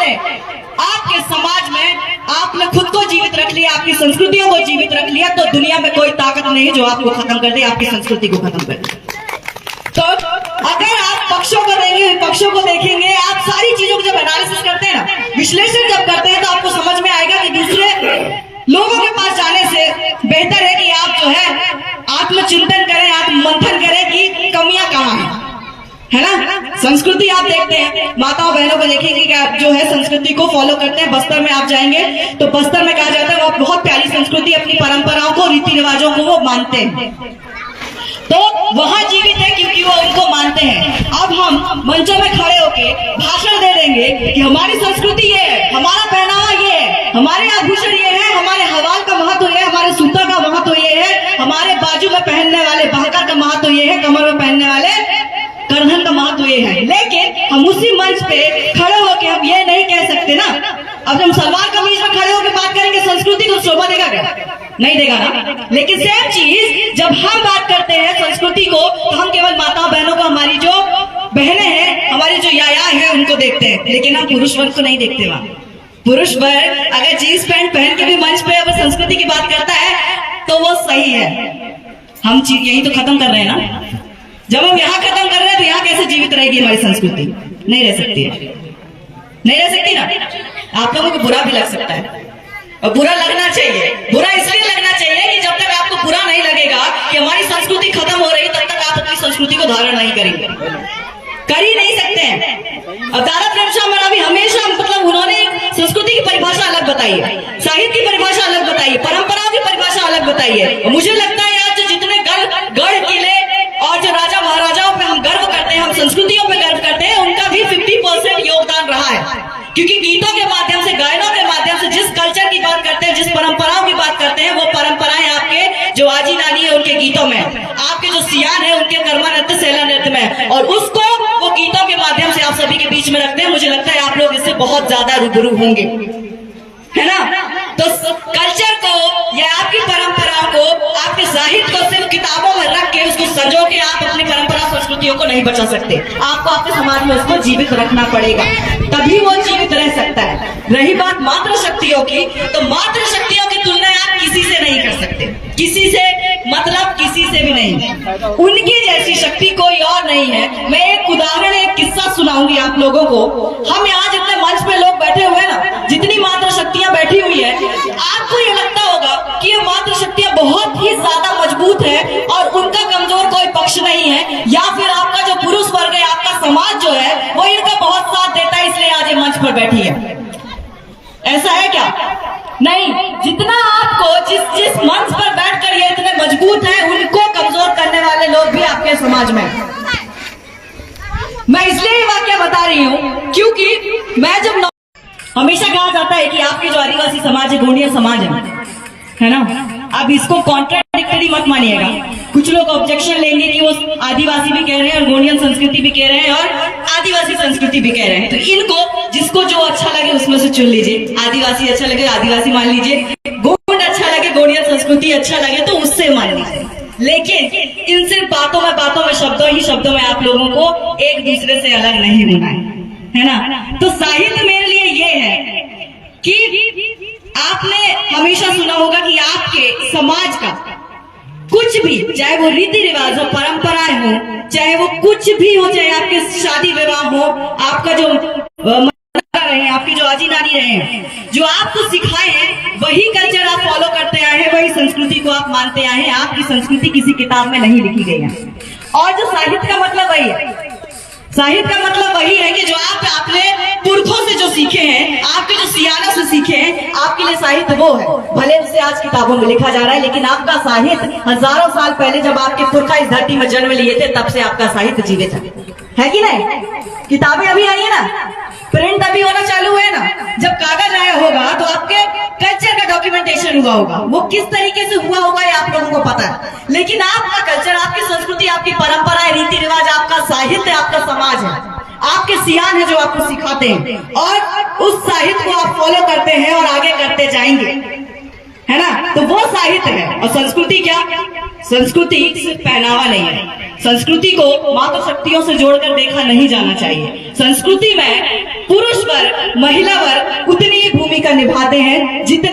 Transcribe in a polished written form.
आपने आपके समाज में आपने खुद को जीवित रख लिया, आपकी संस्कृतियों को जीवित रख लिया, तो दुनिया में कोई ताकत नहीं है जो आपको खत्म कर दे, आपकी संस्कृति को खत्म कर दे। तो अगर आप पक्षों को देंगे, विपक्षों को देखेंगे, आप सारी चीजों को जब एनालिसिस करते हैं ना, विश्लेषण जब करते हैं, तो आपको समझ में आएगा कि दूसरे लोगों के पास जाने से बेहतर है कि आप जो है आत्मचिंतन करें, आत्ममंथन करें कि कमियां कहाँ है ना। संस्कृति आप देखते हैं, माताओं बहनों को देखेंगे कि आप जो है संस्कृति को फॉलो करते हैं। बस्तर में आप जाएंगे तो बस्तर में कहा जाता है वो बहुत प्यारी संस्कृति, अपनी परंपराओं को, रीति रिवाजों को वो मानते हैं, तो वहां जीवित है क्योंकि वो उनको मानते हैं। अब हम मंचों में खड़े होके भाषण दे देंगे कि हमारी संस्कृति ये है, हमारा पहनावा ये है, हमारे आभूषण ये है, हमारे हवाल का महत्व ये है, हमारे सूतर का महत्व ये है, हमारे बाजू में पहनने वाले बहकर का महत्व ये है, कमर में पहनने वाले करधन का महत्व ये है। लेकिन हम उसी मंच पे खड़े होके हम ये नहीं कह सकते ना। अब हम सलवार कमीज में खड़े होकर बात करेंगे, संस्कृति को शोभा देगा क्या? नहीं देगा ना। लेकिन सेम चीज जब हम बात करते हैं संस्कृति को, तो हम केवल माताओं बहनों को, हमारी जो बहनें हैं, हमारी जो याया है, उनको देखते हैं, लेकिन हम पुरुष वर्ग को नहीं देखते। वहां पुरुष वर्ग अगर जीन्स पैंट पहन के भी मंच पे अगर संस्कृति की बात करता है तो वो सही है। हम यही तो खत्म कर रहे हैं ना। जब हम यहाँ खत्म कर रहे हैं तो यहाँ कैसे जीवित रहेगी हमारी संस्कृति? नहीं रह सकती है, नहीं रह सकती ना। आप लोगों को बुरा भी लग सकता है, और बुरा लगना चाहिए। बुरा इसलिए लगना चाहिए कि जब तक आपको बुरा नहीं लगेगा कि हमारी संस्कृति खत्म हो रही, तब तक आप अपनी संस्कृति को धारण नहीं करेंगे, कर ही नहीं सकते हैं। अब दादा प्रेम शाह महाराज हमेशा मतलब उन्होंने संस्कृति की परिभाषा अलग बताई है, साहित्य की परिभाषा अलग बताई है, परंपराओं की परिभाषा अलग बताई है। मुझे लगता है आज जितने गढ़ किले और जो राजा महाराजाओं पे हम गर्व करते हैं, हम संस्कृतियों पे गर्व करते हैं, उनका भी 50% योगदान रहा है। क्योंकि गीतों के माध्यम से, गायनों के माध्यम से जिस कल्चर की बात करते हैं, जिस परंपराओं की बात करते हैं, वो परंपराएं आपके जो आजी नानी है उनके गीतों में, आपके जो सियान है उनके कर्मा नृत्य, सेला नृत्य में, और उसको वो गीतों के माध्यम से आप सभी के बीच में रखते हैं। मुझे लगता है आप लोग इससे बहुत ज्यादा रूबरू होंगे, है ना। तो कल्चर को या आपकी परंपराओं को, आपके साहित्य को सिर्फ किताबों में रख के उसको संजो के आप अपनी परंपरा संस्कृतियों को नहीं बचा सकते। आपको आपके समाज में उसको जीवित रखना पड़ेगा, तभी वो जीवित रह सकता है। रही बात मात्र शक्तियों की, तो मात्र शक्तियों की तुलना आप किसी से नहीं कर सकते, किसी से मतलब किसी से भी नहीं। उनकी जैसी शक्ति कोई और नहीं है। मैं एक उदाहरण, एक किस्सा सुनाऊंगी आप लोगों को। हम यहाँ जितने मंच पे लोग बैठे हुए हैं ना, जितनी मात्र शक्तियां बैठी हुई है, आपको ये लगता होगा कि ये मात्र शक्तियां बहुत ही ज्यादा मजबूत है और उनका कमजोर कोई पक्ष नहीं है, या फिर आपका जो पुरुष वर्ग है, आपका समाज जो है, वो इनका बहुत साथ देता है, इसलिए आज ये मंच पर बैठी है। ऐसा है क्या? नहीं। जितना आपको जिस मंच पर बैठकर ये इतने मजबूत है, उनको कमजोर करने वाले लोग भी आपके समाज में। मैं इसलिए ये वाक्य बता रही हूँ क्योंकि मैं जब हमेशा कहा जाता है कि आपके जो आदिवासी समाज है, गोंडिया समाज है ना। अब इसको कॉन्ट्राडिक्टरी मत मानिएगा। कुछ लोग ऑब्जेक्शन लेंगे कि वो आदिवासी भी कह रहे हैं और गोंडियन संस्कृति भी कह रहे हैं और आदिवासी संस्कृति भी कह रहे हैं। तो इनको जिसको जो अच्छा लगे उसमें से चुन लीजिए। आदिवासी अच्छा लगे आदिवासी मान लीजिए, गोंड अच्छा लगे, गोंडियन संस्कृति अच्छा लगे तो उससे मान लीजिए। लेकिन इन सिर्फ बातों में शब्दों में आप लोगों को एक दूसरे से अलग नहीं होना है ना। तो साहित्य मेरे लिए ये है कि आपने हमेशा सुना होगा कि आपके समाज का कुछ भी, चाहे वो रीति रिवाज हो, परंपराएं हो, चाहे वो कुछ भी हो, चाहे आपके शादी विवाह हो, आपका जो रहे, आपकी जो आजी नानी रहे, जो आपको सिखाए हैं वही कल्चर आप फॉलो करते आए हैं, वही संस्कृति को आप मानते आए हैं। आपकी संस्कृति किसी किताब में नहीं लिखी गई है। और जो साहित्य का मतलब वही है, साहित्य का मतलब वही है कि जो आप अपने पुरखों से जो सीखे हैं, आपके जो सियानों से सीखे हैं, आपके लिए साहित्य वो है। भले उसे आज किताबों में लिखा जा रहा है, लेकिन आपका साहित्य हजारों साल पहले जब आपके पुरखा इस धरती में जन्म लिए थे, तब से आपका साहित्य जीवित है कि नहीं। किताबें अभी आई है ना, प्रिंट अभी होना चालू है ना। जब कागज आया होगा तो आपके कल्चर का डॉक्यूमेंटेशन हुआ होगा, वो किस तरीके से हुआ होगा ये आप लोगों को पता है। लेकिन आपका कल्चर, आपकी संस्कृति, आपकी परंपराएं, रीति रिवाज, आपका साहित्य, आपका समाज है, आपके सियान है जो आपको सिखाते हैं, और उस साहित्य को आप फॉलो करते हैं और आगे करते जाएंगे, है ना। तो वो साहित्य है। और संस्कृति क्या? संस्कृति सिर्फ पहनावा नहीं है। संस्कृति को मातृ शक्तियों से जोड़कर देखा नहीं जाना चाहिए। संस्कृति में पुरुष वर्ग, महिला वर्ग उतनी ही भूमिका निभाते हैं जितनी